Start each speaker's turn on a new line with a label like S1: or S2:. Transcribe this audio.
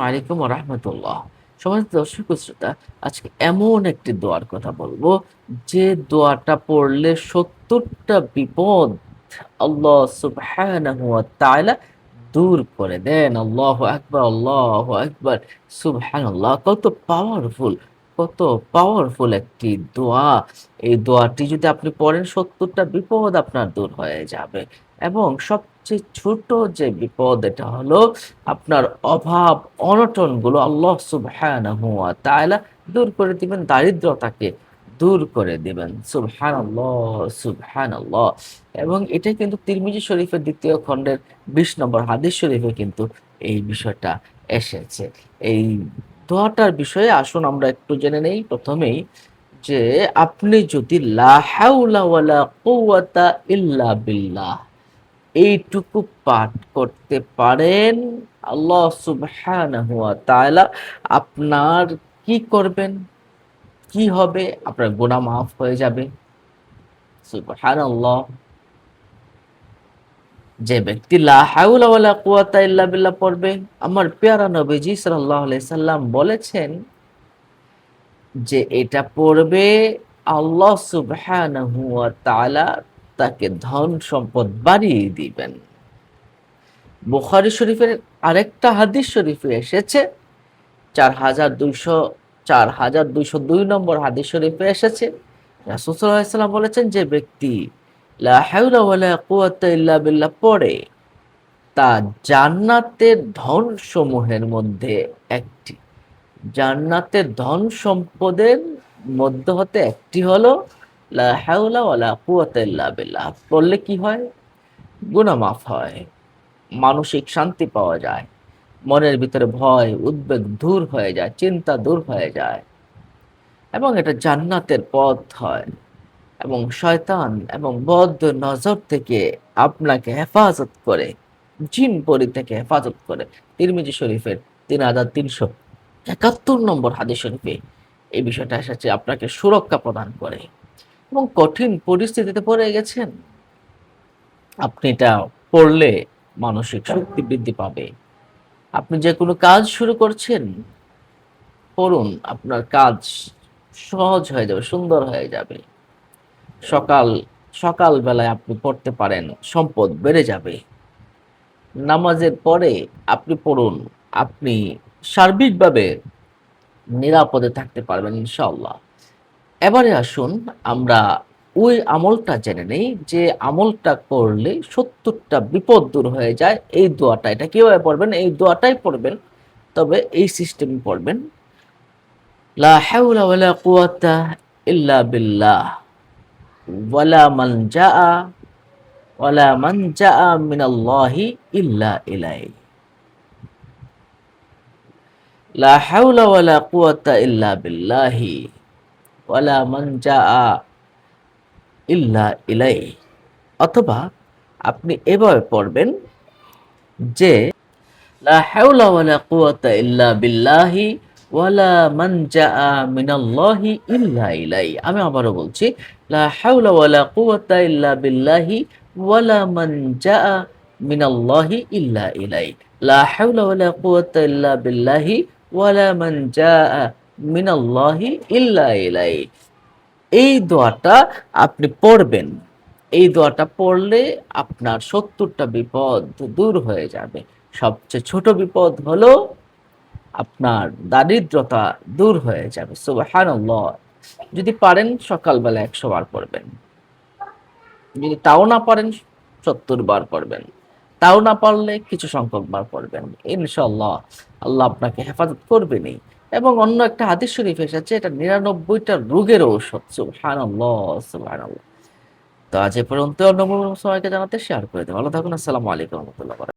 S1: আলাইকুম রাহমাতুল্লাহ। সম্মানিত দর্শক ও শ্রোতা, আজকে এমন একটি দোয়ার কথা বলবো, যে দোয়াটা পড়লে ৭০ টা বিপদ আল্লাহ সুবহানাহু ওয়া তাআলা দূর করে দেন। আল্লাহু আকবার, আল্লাহু আকবার, সুবহানাল্লাহ। কত পাওয়ারফুল একটি দোয়া। এই দোয়াটি যদি আপনি পড়েন ৭০ টা বিপদ আপনার দূর হয়ে যাবে। এবং সবচেয়ে ছোট যে বিপদ, এটা হলো আপনার অভাব অনটনগুলো আল্লাহ সুবহানাহু ওয়া তাআলা দূর করে দিবেন, দারিদ্রতাকে দূর করে দিবেন। সুবহানাল্লাহ, সুবহানাল্লাহ। এবং এটা কিন্তু তিরমিজি শরীফের ২য় খণ্ডের ২০ নম্বর হাদিস শরীফে কিন্তু এই বিষয়টা এসেছে। এই দোয়াটার বিষয়ে আসুন আমরা একটু জেনে নেই প্রথমেই, যে আপনি যদি লা হাওলা ওয়ালা কুওয়াতা ইল্লা বিল্লাহ এইটুকু পাঠ করতে পারেন, আল্লাহ সুবহানাহু ওয়া তাআলা আপনার কি করবেন? কি হবে? আপনার গুনাহ মাফ হয়ে যাবে। সুবহানাল্লাহ। যে ব্যক্তি লা হাওলা ওয়ালা কুওয়াতা ইল্লা বিল্লাহ পড়বে, আমার পেয়ারা নবীজি সাল্লাল্লাহু আলাইহি সাল্লাম বলেছেন যে এটা পড়বে, আল্লাহ সুবহানাহু ওয়া তাআলা তাকে ধন সম্পদ বাড়িয়ে দিবেন। বুখারী শরীফের আরেকটা হাদিস শরীফে এসেছে, ৪,২০২ নম্বর হাদিস শরীফে এসেছে, রাসূল সাল্লাল্লাহু আলাইহি সাল্লাম বলেছেন, যে ব্যক্তি লা হাওলা ওয়ালা কুওয়াতা ইল্লা বিল্লাহ পড়ে, তা জান্নাতের ধনসমূহের মধ্যে একটি। জান্নাতের ধন সম্পদের মধ্য হতে একটি হলো লা হাওলা ওয়ালা কুওয়াতা ইল্লা বিল্লাহ। পড়লে কি হয়? গুনাহ মাফ হয়, মানসিক শান্তি পাওয়া যায়, মনের ভিতরে ভয় উদ্বেগ দূর হয়ে যায়, চিন্তা দূর হয়ে যায়, এবং এটা জান্নাতের পথ হয়। এবং শয়তান এবং বদ নজর থেকে আপনাকে হেফাজত করে, জিন পরি থেকে হেফাজত করে। তিরমিজি শরীফের ৩,৩৭১ নম্বর হাদিস শরীফে এই বিষয়টা এসেছে, আপনাকে সুরক্ষা প্রদান করে। এবং কঠিন পরিস্থিতিতে পড়ে গেছেন, আপনি এটা পড়লে মানসিক শক্তি বৃদ্ধি পাবে। আপনি যে কোনো কাজ শুরু করছেন, পড়ুন, আপনার কাজ সহজ হয়ে যাবে, সুন্দর হয়ে যাবে। সকাল সকাল বেলায় আপনি পড়তে পারেন, সম্পদ বেড়ে যাবে। নামাজের পরে আপনি পড়ুন, আপনি সার্বিকভাবে নিরাপদে থাকতে পারবেন ইনশাআল্লাহ। এবারে আসুন আমরা ওই আমলটা জেনে নেই, যে আমলটা করলে ৭০ টা বিপদ দূর হয়ে যায়। এই দোয়াটা, এটা কিভাবে পড়বেন? এই দোয়াটাই পড়বেন, তবে এই সিস্টেমে পড়বেন। লা হাওলা ওয়ালা কুওয়াতা ইল্লা বিল্লাহ ওয়ালা মালজাআ ওয়ালা মানজাআ মিনাল্লাহি ইল্লা ইলাইহি। লা হাওলা ওয়ালা কুওয়াতা ইল্লা বিল্লাহি ওয়ালা মানজাআ ইল্লা ইলাইহি। অথবা আপনি এভাবে পড়বেন, যে লা হাওলা ওয়ালা কুওয়াতা ইল্লা বিল্লাহি ওয়ালা মানজাআ মিনাল্লাহি ইল্লা ইলাইহি। আমি আবারও বলছি, লা হাওলা ওয়ালা কুওয়াতা ইল্লা বিল্লাহি ওয়ালা মানজাআ মিনাল্লাহি ইল্লা ইলাইহি। লা হাওলা ওয়ালা কুওয়াতা ইল্লা বিল্লাহি ওয়ালা মানজাআ মিনাল্লাহি ইল্লা ইলাইহি। এই দোয়াটা আপনি পড়বেন। এই দোয়াটা পড়লে আপনার ৭০ টা বিপদ দূর হয়ে যাবে। সবচেয়ে ছোট বিপদ হলো আপনার দারিদ্রতা দূর হয়ে যাবে। সুবহানাল্লাহ। যদি পারেন সকালবেলা ১০০ বার পড়বেন। যদি তাও না পারেন ৭০ বার পড়বেন। তাও না পারলে কিছু সংখ্যক বার পড়বেন। ইনশাআল্লাহ আল্লাহ আপনাকে হেফাজত করবেনই। এবং অন্য একটা হাদিস শরীফ এসেছে, এটা ৯৯ টা রোগের ঔষধ। সুবহানাল্লাহ, সুবহানাল্লাহ। তো আজ এ পর্যন্ত, অন্য কোনো সময়কে জানাতে শেয়ার করে দেব। ভালো থাকুন। আসসালামু আলাইকুম ওয়া রাহমাতুল্লাহি ওয়া বারাকাতুহু।